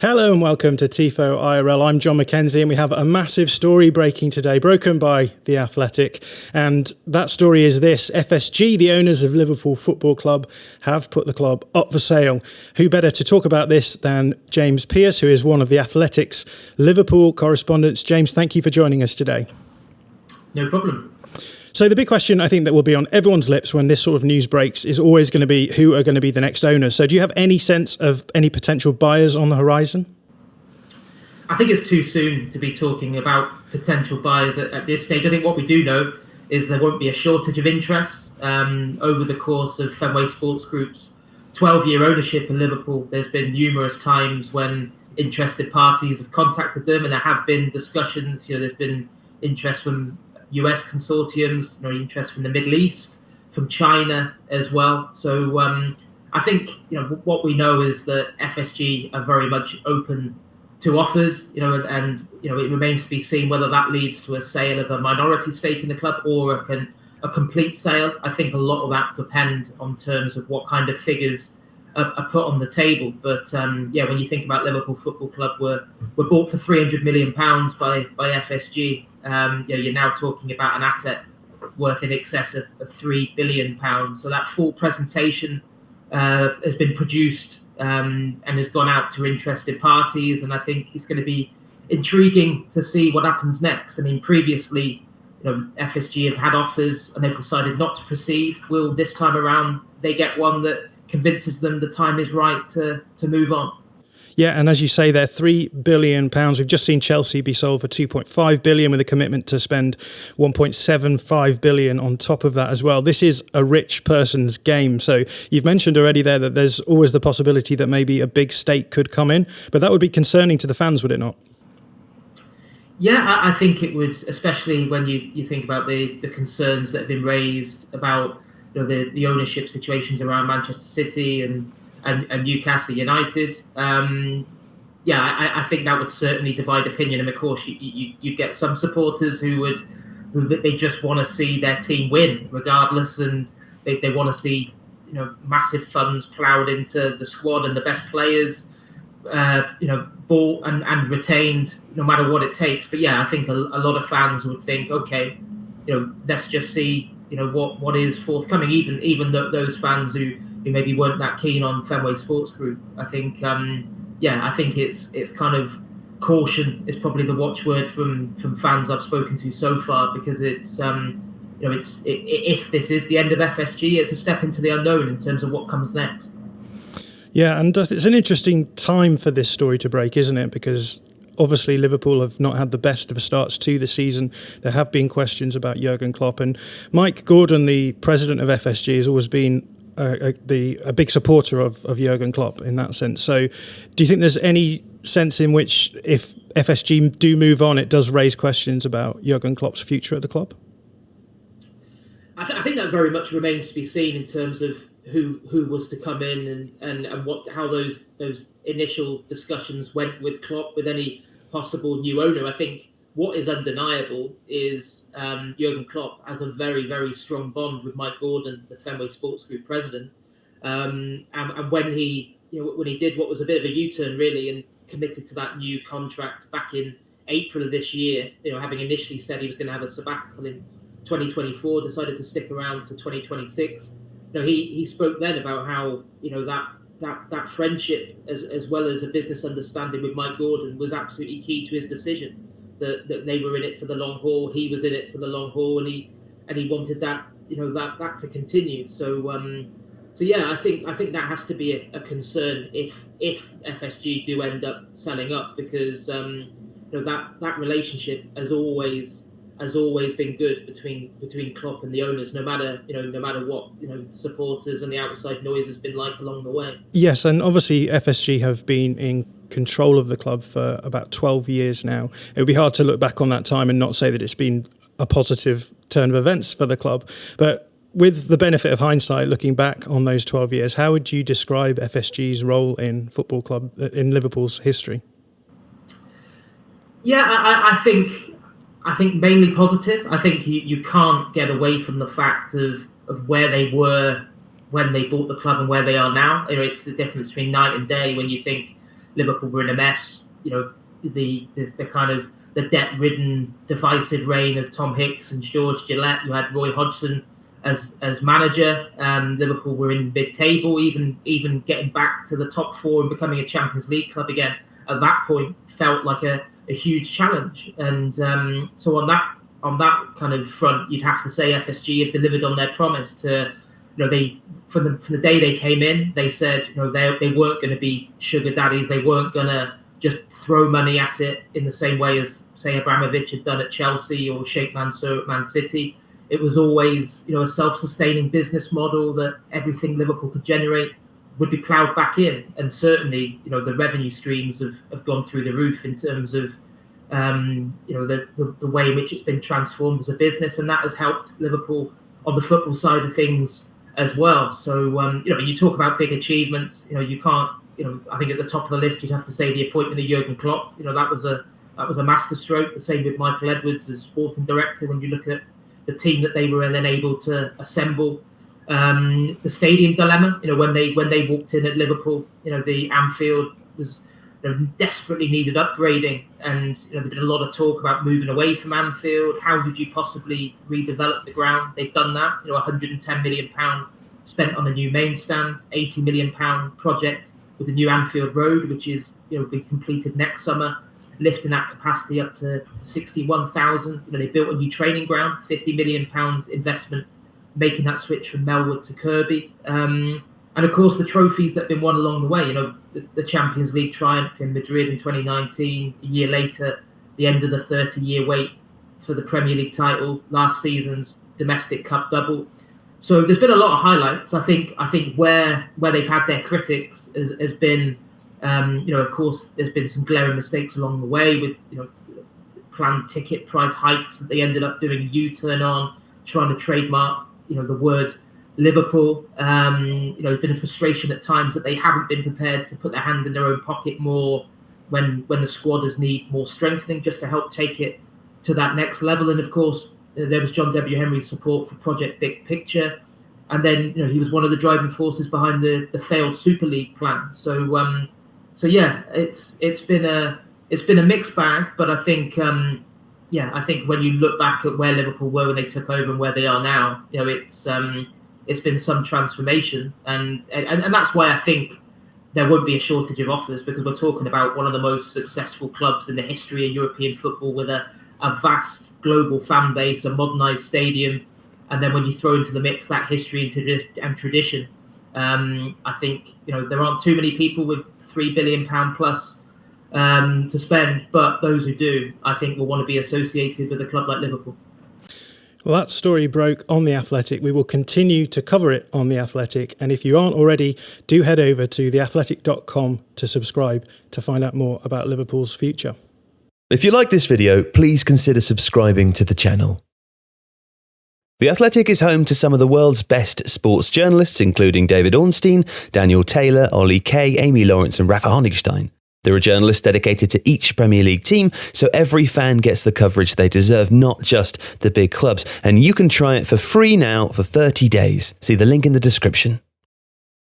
Hello and welcome to Tifo IRL. I'm Jon Mackenzie and we have a massive story breaking today, broken by The Athletic. And that story is this: FSG, the owners of Liverpool Football Club, have put the club up for sale. Who better to talk about this than James Pearce, who is one of The Athletic's Liverpool correspondents. James, thank you for joining us today. No problem. So the big question I think that will be on everyone's lips when this sort of news breaks is always going to be who are going to be the next owners. So do you have any sense of any potential buyers on the horizon? I think it's too soon to be talking about potential buyers at this stage. I think what we do know is there won't be a shortage of interest over the course of Fenway Sports Group's 12-year ownership in Liverpool. There's been numerous times when interested parties have contacted them, and there have been discussions. There's been interest from US consortiums, interest from the Middle East, from China as well. So I think what we know is that FSG are very much open to offers, and it remains to be seen whether that leads to a sale of a minority stake in the club or a complete sale. I think a lot of that depend on terms of what kind of figures are put on the table. But when you think about Liverpool Football Club, were bought for £300 million by FSG. You're now talking about an asset worth in excess of £3 billion. So that full presentation has been produced and has gone out to interested parties. And I think it's going to be intriguing to see what happens next. I mean, previously, FSG have had offers and they've decided not to proceed. Will this time around they get one that convinces them the time is right to move on? Yeah, and as you say, they're £3 billion. We've just seen Chelsea be sold for £2.5 billion with a commitment to spend £1.75 billion on top of that as well. This is a rich person's game. So you've mentioned already there that there's always the possibility that maybe a big stake could come in, but that would be concerning to the fans, would it not? Yeah, I think it would, especially when you think about the concerns that have been raised about the ownership situations around Manchester City and Newcastle United. I think that would certainly divide opinion. And of course, you'd get some supporters who they just want to see their team win regardless, and they want to see massive funds ploughed into the squad and the best players bought and retained no matter what it takes. But I think a lot of fans would think, okay, let's just see what is forthcoming. Even those fans who maybe weren't that keen on Fenway Sports Group. I think I think it's kind of caution is probably the watchword from fans I've spoken to so far, because it's if this is the end of FSG, it's a step into the unknown in terms of what comes next. Yeah, and it's an interesting time for this story to break, isn't it? Because obviously Liverpool have not had the best of starts to the season. There have been questions about Jurgen Klopp, and Mike Gordon, the president of FSG, has always been a big supporter of Jurgen Klopp in that sense. So do you think there's any sense in which if FSG do move on, it does raise questions about Jurgen Klopp's future at the club? I think that very much remains to be seen in terms of who was to come in and how those initial discussions went with Klopp, with any possible new owner. I think what is undeniable is Jurgen Klopp has a very, very strong bond with Mike Gordon, the Fenway Sports Group president. And when he did what was a bit of a U-turn really and committed to that new contract back in April of this year, having initially said he was going to have a sabbatical in 2024, decided to stick around till 2026. He spoke then about how that friendship as well as a business understanding with Mike Gordon was absolutely key to his decision. That they were in it for the long haul. He was in it for the long haul, and he wanted that that to continue. So I think that has to be a concern if FSG do end up selling up, because that relationship has always been good between Klopp and the owners, no matter what supporters and the outside noise has been like along the way. Yes, and obviously FSG have been in control of the club for about 12 years now. It would be hard to look back on that time and not say that it's been a positive turn of events for the club. But with the benefit of hindsight, looking back on those 12 years, how would you describe FSG's role in football club in Liverpool's history? Yeah, I think mainly positive. I think you can't get away from the fact of where they were when they bought the club and where they are now. It's the difference between night and day when you think Liverpool were in a mess. The kind of the debt-ridden, divisive reign of Tom Hicks and George Gillette. You had Roy Hodgson as manager. Liverpool were in mid-table, even getting back to the top four and becoming a Champions League club again. At that point, felt like a huge challenge. And so on that kind of front, you'd have to say FSG have delivered on their promise to. They from the day they came in, they said they weren't going to be sugar daddies. They weren't going to just throw money at it in the same way as, say, Abramovich had done at Chelsea or Sheikh Mansour at Man City. It was always, a self-sustaining business model that everything Liverpool could generate would be ploughed back in. And certainly, the revenue streams have gone through the roof in terms of, the way in which it's been transformed as a business. And that has helped Liverpool on the football side of things as well. So, when you talk about big achievements, you can't, I think at the top of the list, you'd have to say the appointment of Jurgen Klopp. That was a masterstroke. The same with Michael Edwards as sporting director. When you look at the team that they were then able to assemble, the stadium dilemma. When they walked in at Liverpool, the Anfield was desperately needed upgrading, and there's been a lot of talk about moving away from Anfield. How would you possibly redevelop the ground? They've done that. £110 million spent on a new main stand, £80 million project with the new Anfield Road, which is be completed next summer, lifting that capacity up to 61,000. They built a new training ground, £50 million investment, making that switch from Melwood to Kirkby. And of course, the trophies that have been won along the way. The Champions League triumph in Madrid in 2019. A year later, the end of the 30-year wait for the Premier League title. Last season's domestic cup double. So there's been a lot of highlights. I think where they've had their critics has been, of course, there's been some glaring mistakes along the way with planned ticket price hikes that they ended up doing a U-turn on, trying to trademark the word Liverpool. There's been a frustration at times that they haven't been prepared to put their hand in their own pocket more when the squadders need more strengthening just to help take it to that next level. And of course, there was John W. Henry's support for Project Big Picture, and then he was one of the driving forces behind the failed Super League plan. So yeah, it's been a mixed bag, but I think I think when you look back at where Liverpool were when they took over and where they are now, it's been some transformation, and that's why I think there won't be a shortage of offers, because we're talking about one of the most successful clubs in the history of European football with a vast global fan base, a modernised stadium, and then when you throw into the mix that history and tradition, I think there aren't too many people with £3 billion plus to spend, but those who do, I think, will want to be associated with a club like Liverpool. Well, that story broke on The Athletic. We will continue to cover it on The Athletic. And if you aren't already, do head over to theathletic.com to subscribe to find out more about Liverpool's future. If you like this video, please consider subscribing to the channel. The Athletic is home to some of the world's best sports journalists, including David Ornstein, Daniel Taylor, Ollie Kay, Amy Lawrence and Rafa Honigstein. There are journalists dedicated to each Premier League team, so every fan gets the coverage they deserve, not just the big clubs. And you can try it for free now for 30 days. See the link in the description.